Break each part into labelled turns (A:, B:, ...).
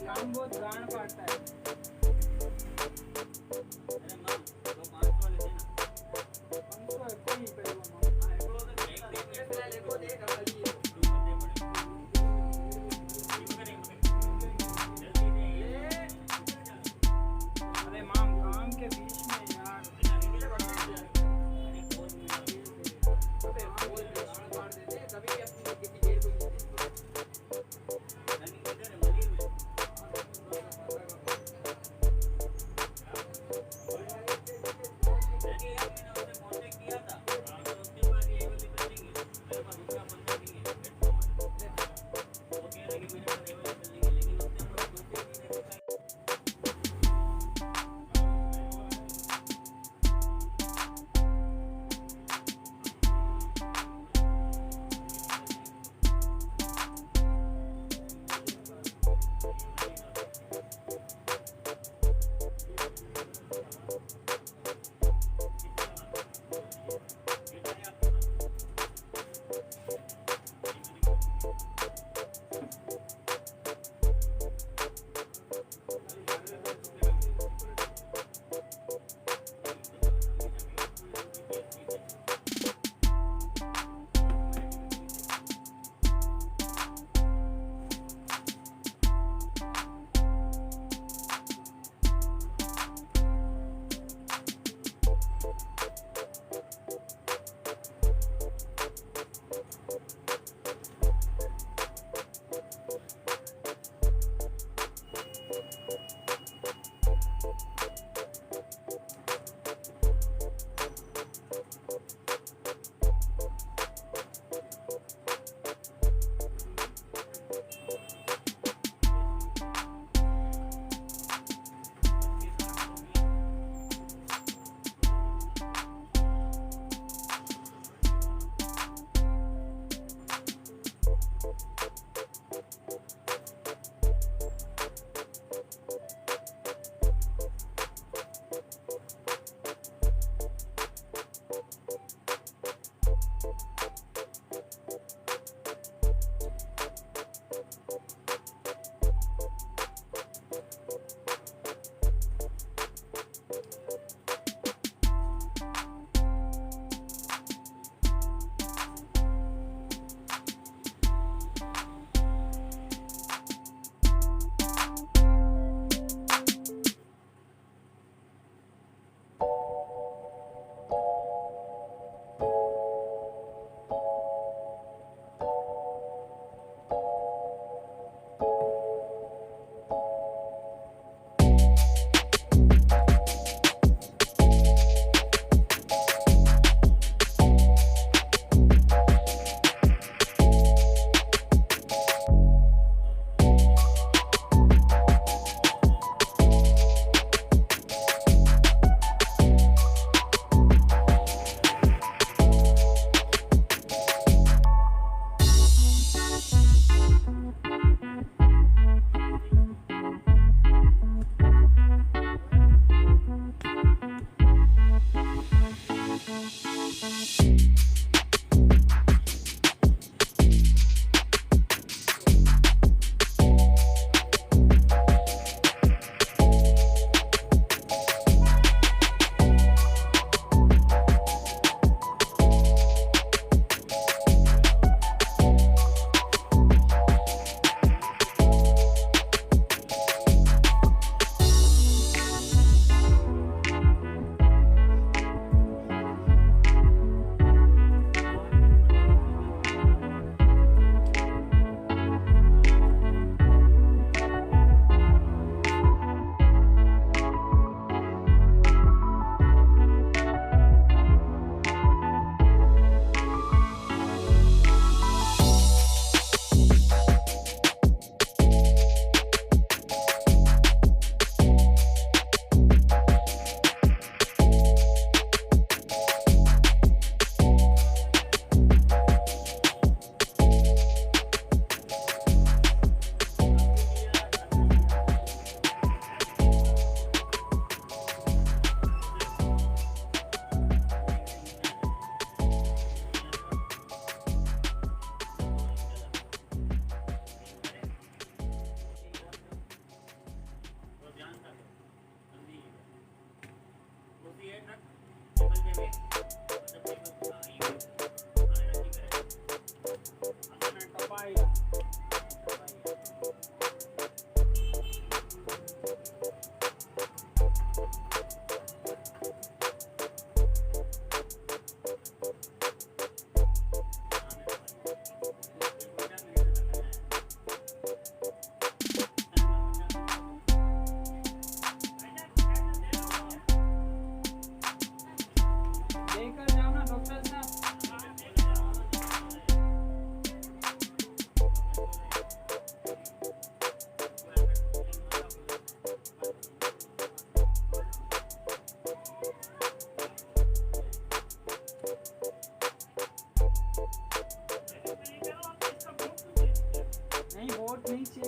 A: काम बहुत गांड पड़ता है।
B: अरे मां तो 500 वाले देना।
A: हमको एको ही करेगा मां।
B: हां एको तो एक
A: लेको दे गाली
B: दे पड़े। जल्दी दे।
A: अरे मां काम के बीच में यार अरे बोल गांड मार देते तभी अपनी किसी देर को
B: रनिंग किधर है? मरीर में।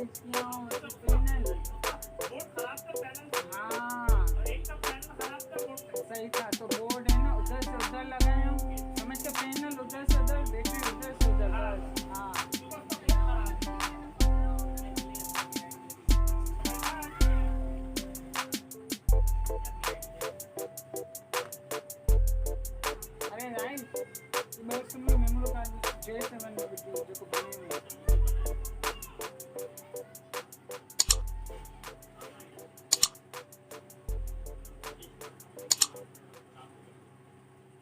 A: चेंज किया हूँ पैनल।
B: बोर्ड खराब था पैनल
A: हाँ
B: और एक का पैनल खराब था बोर्ड का।
A: सही था, तो बोर्ड है ना उधर से उधर लगाए हम, समझ के पैनल उधर से उधर, बैटरी उधर से उधर, बस। हाँ अरे नाइस, मैं सुन लो मेमोरी कार्ड J7 में जो को बने नहीं।